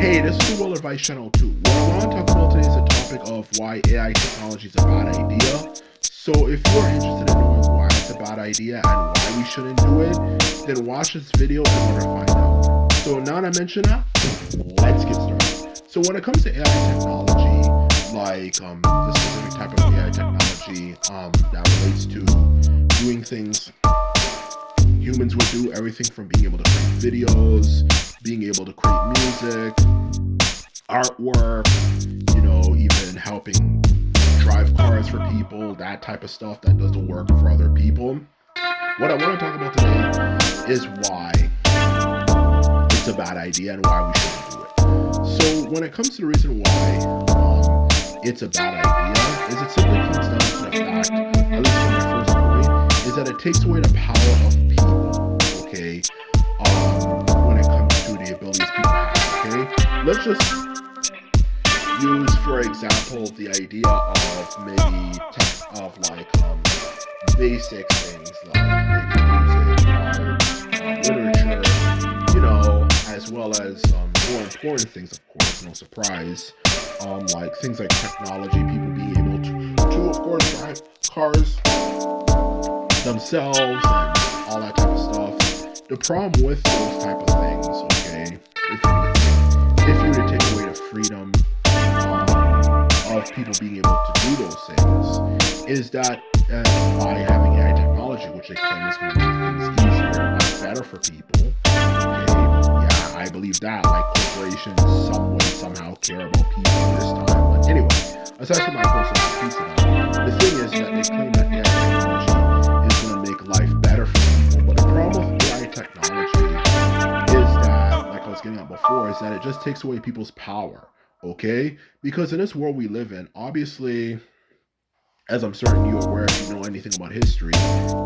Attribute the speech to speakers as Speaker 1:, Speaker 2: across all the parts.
Speaker 1: Hey, this is the Well Advice Channel 2. What I want to talk about today is the topic of why AI technology is a bad idea. So if you're interested in knowing why it's a bad idea and why we shouldn't do it, then watch this video in order to find out. So now that I mention that, let's get started. So when it comes to AI technology, like the specific type of AI technology that relates to doing things humans would do, everything from being able to create videos, being able to create music, artwork, even helping drive cars for people, that type of stuff that does the work for other people. What I want to talk about today is why it's a bad idea and why we shouldn't do it. So when it comes to the reason why it's a bad idea, is it simply comes down to the fact, at least for my first point, is that it takes away the power of people, okay? When it comes to the abilities people have, okay? Let's just use, for example, the idea of maybe basic things like maybe music, art, literature, as well as more important things, of course, no surprise, like things like technology, people being able to of course, drive cars themselves and all that type of stuff. The problem with those type of things, okay, if you were to take away the freedom of people being able to do those things, is that by having AI technology, which they claim is going to make things easier and much better for people, okay, yeah, I believe that, like corporations some way, somehow care about people this time. But anyway, aside from my personal piece of that, the thing is that they claim that AI technology is going to make life better for people. But the problem with AI technology is that, like I was getting at before, is that it just takes away people's power, okay? Because in this world we live in, obviously, as I'm certain you're aware if you know anything about history,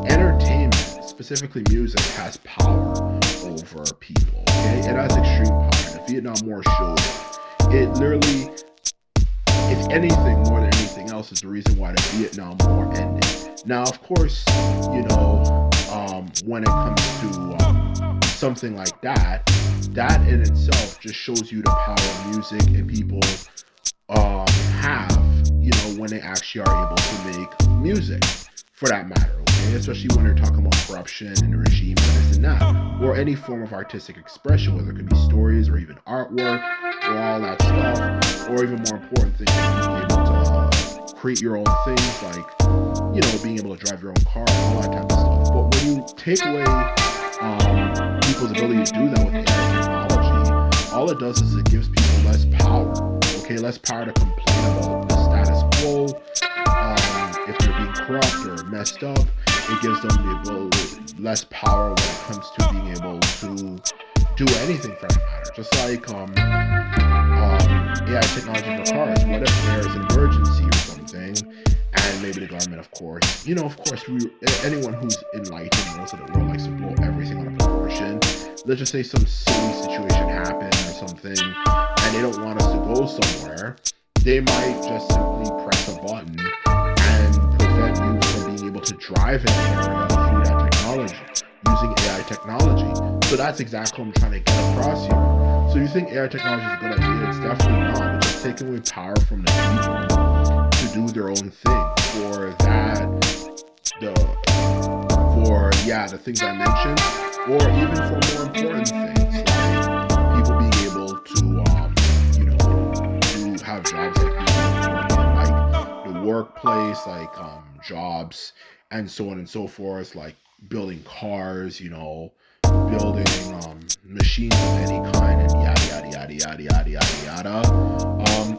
Speaker 1: entertainment, specifically music, has power over people, okay? It has extreme power. The Vietnam War showed it. It literally, if anything, more than anything else, is the reason why the Vietnam War ended. Now, of course, when it comes to something like that, that in itself just shows you the power of music and people have, when they actually are able to make music, for that matter, okay? Especially when they're talking about corruption and the regime and this and that, or any form of artistic expression, whether it could be stories or even artwork or all that stuff, or even more important things like being able to create your own things, like, being able to drive your own car and all that type of stuff. But when you take away people's ability to do that with AI technology, all it does is it gives people less power, okay? Less power to complain about the status quo. If they're being corrupt or messed up, it gives them the ability, less power when it comes to being able to do anything for that matter. Just like AI technology for cars. What if there's an emergency or something, and maybe the government, of course, anyone who's enlightened knows that the world likes to blow everything out of proportion. Let's just say some silly situation happened or something, and they don't want us to go somewhere. They might just simply press a button and prevent you from being able to drive in an area through that technology, using AI technology. So that's exactly what I'm trying to get across here. So you think AI technology is a good idea? It's definitely not. It's just taking away power from the people to do their own thing. The things I mentioned, or even for more important things, like people being able to have jobs like the workplace, like jobs and so on and so forth, like building cars, building machines of any kind, and yada yada yada yada yada yada yada.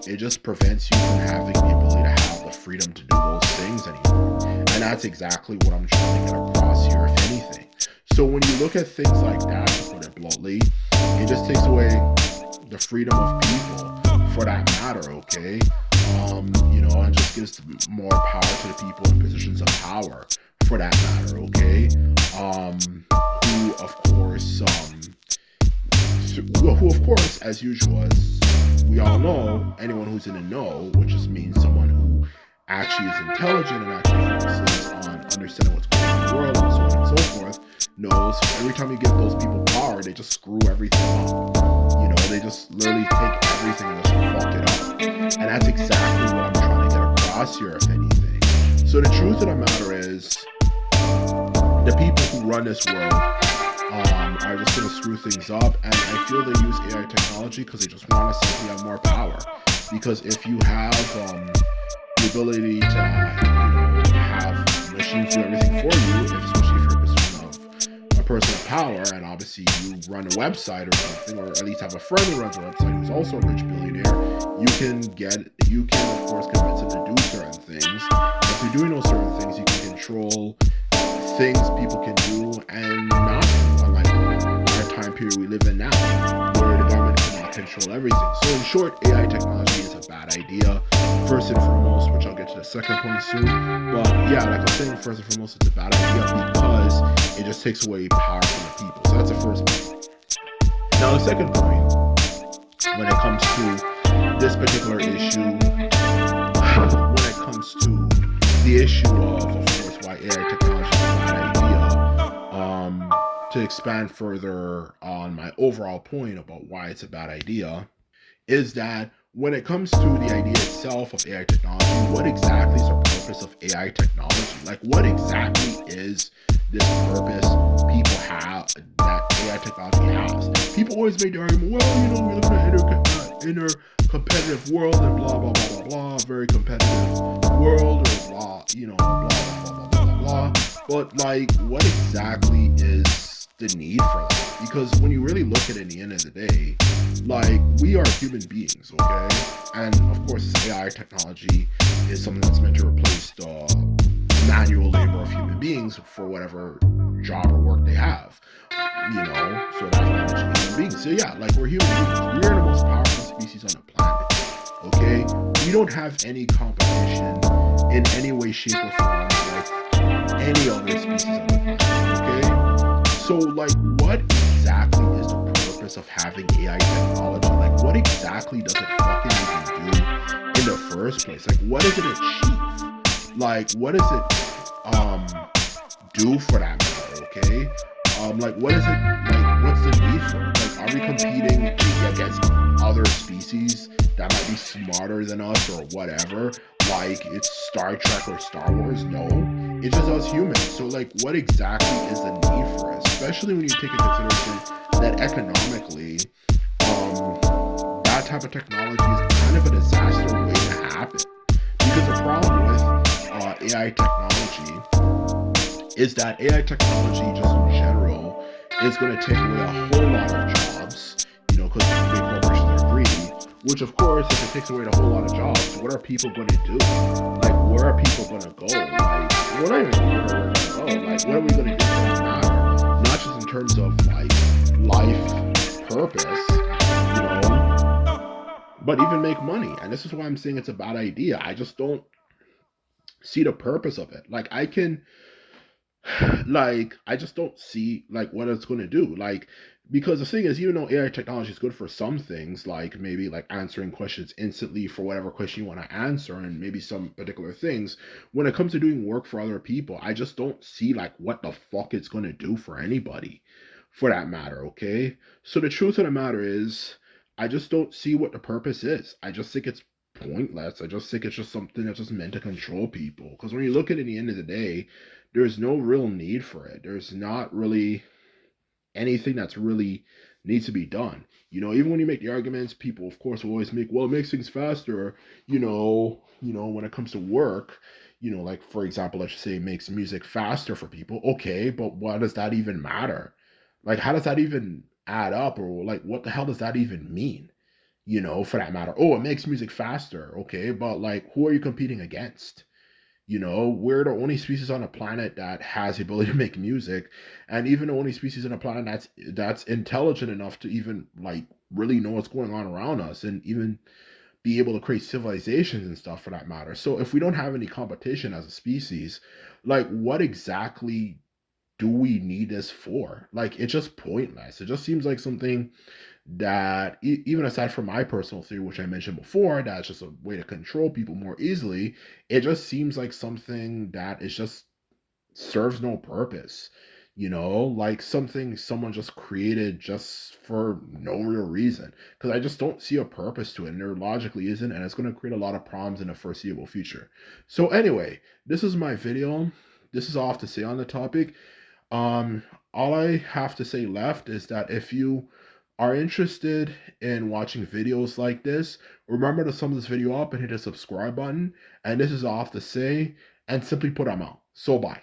Speaker 1: It just prevents you from having the ability to have the freedom to do those things anymore. And that's exactly what I'm trying to get across here, if anything. So when you look at things like that, to put it bluntly, it just takes away the freedom of people, for that matter, okay? And just gives more power to the people in positions of power, for that matter, okay? Who of course, as usual, as we all know, anyone who's in the know, which just means someone who actually is intelligent and actually focuses on understanding what's going on in the world and so on and so forth, knows every time you give those people power, they just screw everything up. They just literally take everything and just fuck it up. And that's exactly what I'm trying to get across here, if anything. So the truth of the matter is, the people who run this world are just going to screw things up. And I feel they use AI technology because they just want to simply have more power. Because if you have the ability to have machines do everything for you, especially if you're a person of power, and obviously you run a website or something, or at least have a friend who runs a website who's also a rich billionaire, you can of course convince them to do certain things. And if you're doing those certain things, you can control things people can do and not do, unlike our time period we live in now, where the government cannot control everything. So in short, AI technology is a bad idea, first and foremost, which I'll get to the second point soon. But yeah, like I'm saying, first and foremost, it's a bad idea because it just takes away power from the people. So that's the first point. Now the second point, when it comes to this particular issue, when it comes to the issue of course, why AI technology is a bad idea, to expand further on my overall point about why it's a bad idea, is that when it comes to the idea itself of AI technology, what exactly is the purpose of AI technology? Like, what exactly is this purpose people have that AI technology has? People always make the argument, well, we live in an inter-competitive world and blah, blah, blah, blah, blah, very competitive world, or blah, blah, blah, blah, blah, blah, blah. But, like, what exactly is the need for that? Because when you really look at it, at the end of the day, like, we are human beings, okay? And of course, this AI technology is something that's meant to replace the manual labor of human beings for whatever job or work they have, so that's why I mentioned human beings. So yeah, like, we're human beings. We're the most powerful species on the planet, okay? We don't have any competition in any way, shape, or form with any other species on the planet, okay? So, like, what exactly is the purpose of having AI technology? Like, what exactly does it fucking even do in the first place? Like, what does it achieve? Like, what does it do for that matter? Okay, like, what is it like? What's the need for it? Like, are we competing against other species that might be smarter than us or whatever? Like, it's Star Trek or Star Wars? No, it's just us humans. So, like, what exactly is the need for it? Especially when you take into consideration that economically, that type of technology is kind of a disaster waiting to happen. Because the problem with AI technology is that AI technology, just in general, is going to take away a whole lot of jobs, because big corporations are greedy. Which, of course, if it takes away a whole lot of jobs, what are people going to do? Like, where are people going to go? Like, we're not even where we're going to go. Like, what are we going to do for that matter? Not just in terms of, like, life purpose, but even make money. And this is why I'm saying it's a bad idea. I just don't see the purpose of it. Like, I just don't see, like, what it's going to do. Like, because the thing is, even though AI technology is good for some things, like maybe like answering questions instantly for whatever question you want to answer, and maybe some particular things, when it comes to doing work for other people, I just don't see, like, what the fuck it's going to do for anybody, for that matter. Okay, so the truth of the matter is, I just don't see what the purpose is. I just think it's pointless. I just think it's just something that's just meant to control people. Because when you look at it, at the end of the day, there's no real need for it. There's not really anything that's really needs to be done. Even when you make the arguments, people of course will always make, well, it makes things faster, when it comes to work, like, for example, let's just say it makes music faster for people. Okay, but what does that even matter? Like, how does that even add up? Or, like, what the hell does that even mean? For that matter. Oh, it makes music faster. Okay, but, like, who are you competing against? We're the only species on the planet that has the ability to make music, and even the only species on the planet that's intelligent enough to even, like, really know what's going on around us, and even be able to create civilizations and stuff, for that matter. So if we don't have any competition as a species, like, what exactly do we need this for? Like, it's just pointless. It just seems like something that, even aside from my personal theory, which I mentioned before, that's just a way to control people more easily, it just seems like something that is just serves no purpose. like something someone just created just for no real reason. Because I just don't see a purpose to it, and there logically isn't, and it's going to create a lot of problems in the foreseeable future. So, anyway, this is my video. This is all I have to say on the topic. Um, all I have to say left is that if you are interested in watching videos like this, remember to sum this video up and hit the subscribe button. And this is all I have to say, and simply put, I'm out. So, bye.